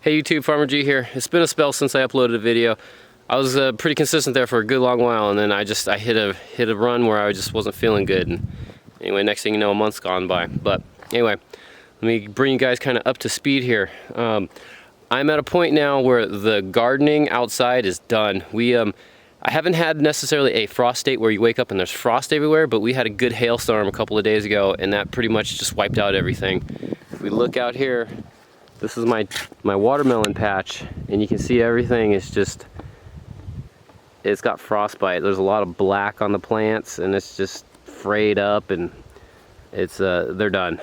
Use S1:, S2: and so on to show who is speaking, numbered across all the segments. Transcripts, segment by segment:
S1: Hey YouTube, Farmer G here. It's been a spell since I uploaded a video. I was pretty consistent there for a good long while, and then I hit a run where I just wasn't feeling good. And anyway, next thing you know, a month's gone by. But anyway, let me bring you guys kind of up to speed here. I'm at a point now where the gardening outside is done. I haven't had necessarily a frost date where you wake up and there's frost everywhere, but we had a good hailstorm a couple of days ago, and that pretty much just wiped out everything. If we look out here, this is my watermelon patch, and you can see everything is just, it's got frostbite. There's a lot of black on the plants, and it's just frayed up, and it's they're done.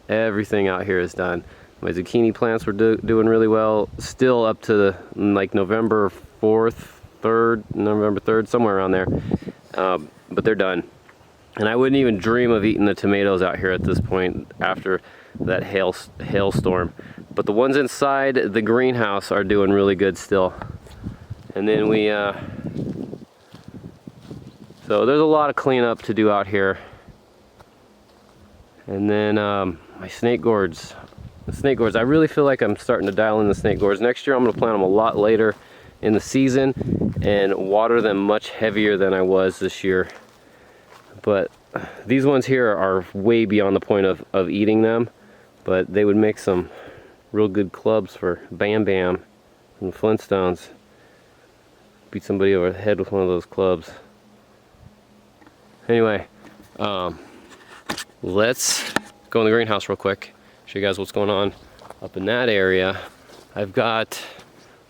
S1: Everything out here is done. My zucchini plants were doing really well, still up to like November 4th, 3rd, November 3rd, somewhere around there. But they're done. And I wouldn't even dream of eating the tomatoes out here at this point after that hailstorm. But the ones inside the greenhouse are doing really good still. And then so there's a lot of cleanup to do out here. And then my snake gourds. The snake gourds, I really feel like I'm starting to dial in the snake gourds. Next year I'm gonna plant them a lot later in the season and water them much heavier than I was this year. But these ones here are way beyond the point of eating them, but they would make some real good clubs for Bam Bam from the Flintstones. Beat somebody over the head with one of those clubs. Anyway, let's go in the greenhouse real quick, show you guys what's going on up in that area. I've got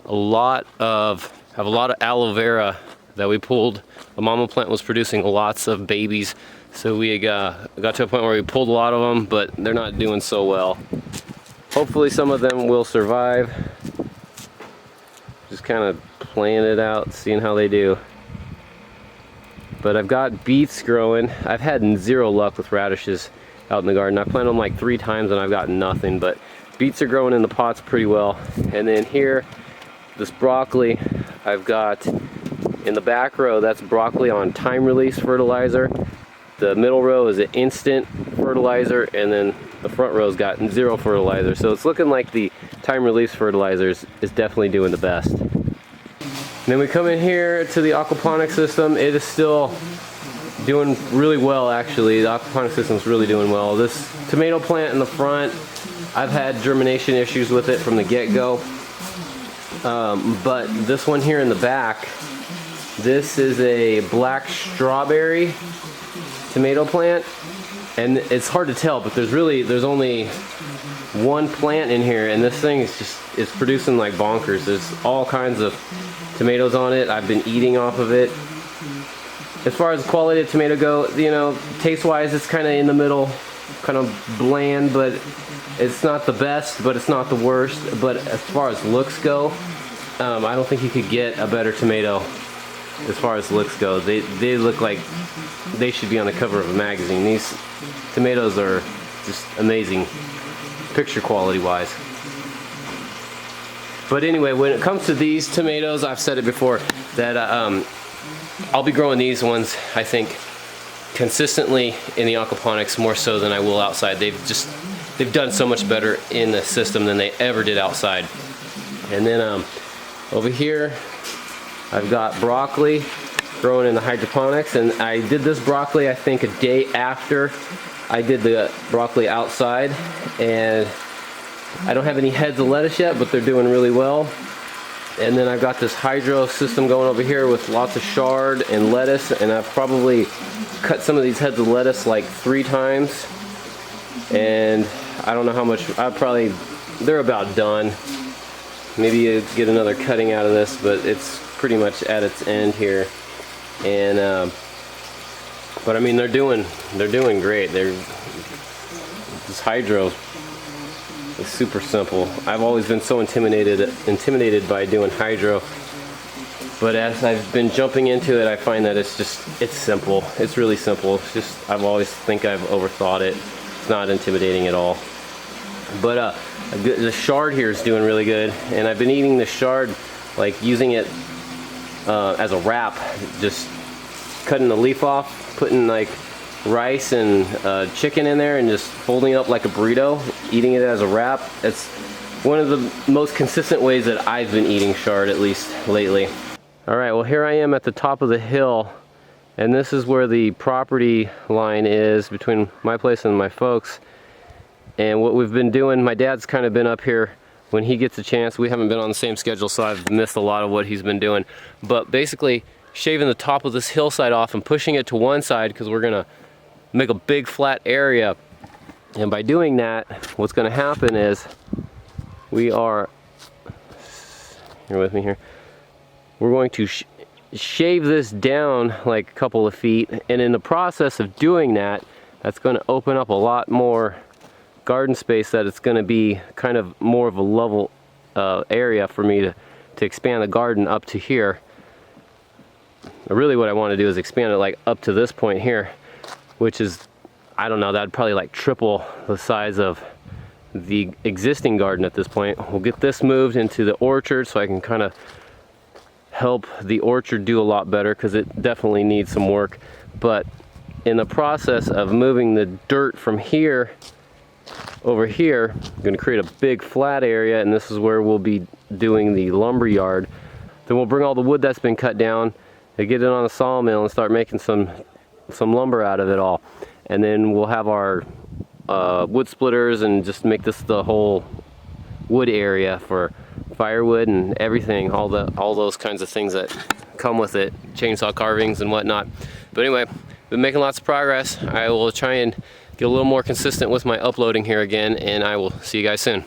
S1: a lot of aloe vera that we pulled. The mama plant was producing lots of babies, so we got to a point where we pulled a lot of them, but they're not doing so well. Hopefully some of them will survive. Just kind of playing it out, seeing how they do. But I've got beets growing. I've had zero luck with radishes out in the garden. I've planted them like 3 times and I've got nothing, but beets are growing in the pots pretty well. And then here, this broccoli, I've got in the back row, that's broccoli on time release fertilizer. The middle row is an instant fertilizer, and then the front row's got 0 fertilizer. So it's looking like the time release fertilizers is definitely doing the best. And then we come in here to the aquaponics system. It is still doing really well, actually. The aquaponics system is really doing well. This tomato plant in the front, I've had germination issues with it from the get-go. But this one here in the back, this is a black strawberry tomato plant, and it's hard to tell, but there's only one plant in here, and this thing is producing like bonkers. There's all kinds of tomatoes on it. I've been eating off of it. As far as quality of tomato go, you know, taste-wise, it's kind of in the middle, kind of bland, but it's not the best, but it's not the worst. But as far as looks go, I don't think you could get a better tomato. As far as looks go, they look like they should be on the cover of a magazine. These tomatoes are just amazing, picture quality wise. But anyway, when it comes to these tomatoes, I've said it before that I'll be growing these ones, I think, consistently in the aquaponics more so than I will outside. They've done so much better in the system than they ever did outside. And then over here, I've got broccoli growing in the hydroponics, and I did this broccoli I think a day after I did the broccoli outside, and I don't have any heads of lettuce yet, but they're doing really well. And then I've got this hydro system going over here with lots of chard and lettuce, and I've probably cut some of these heads of lettuce like 3 times, and I don't know how much, they're about done. Maybe you get another cutting out of this, but it's pretty much at its end here. And but I mean, they're doing great. This hydro is super simple. I've always been so intimidated by doing hydro, but as I've been jumping into it, I find that it's simple. It's really simple. It's just, I've always think I've overthought it. It's not intimidating at all. But the chard here is doing really good, and I've been eating the chard, like using it as a wrap, just cutting the leaf off, putting like rice and chicken in there, and just folding it up like a burrito, eating it as a wrap. It's one of the most consistent ways that I've been eating chard, at least lately. All right, well here I am at the top of the hill, and this is where the property line is between my place and my folks. And what we've been doing, my dad's kind of been up here when he gets a chance. We haven't been on the same schedule, so I've missed a lot of what he's been doing. But basically, shaving the top of this hillside off and pushing it to one side, because we're gonna make a big flat area. And by doing that, what's gonna happen is we are, you're with me here, we're going to shave this down like a couple of feet, and in the process of doing that, that's going to open up a lot more garden space, that it's going to be kind of more of a level area for me to expand the garden up to here. Really what I want to do is expand it like up to this point here, which is, I don't know, that'd probably like triple the size of the existing garden at this point. We'll get this moved into the orchard so I can kind of help the orchard do a lot better, because it definitely needs some work. But in the process of moving the dirt from here over here, I'm going to create a big flat area, and this is where we'll be doing the lumber yard. Then we'll bring all the wood that's been cut down and get it on a sawmill and start making some lumber out of it all. And then we'll have our wood splitters and just make this the whole wood area for firewood and everything, all those kinds of things that come with it, chainsaw carvings and whatnot. But anyway, been making lots of progress. I will try and get a little more consistent with my uploading here again, and I will see you guys soon.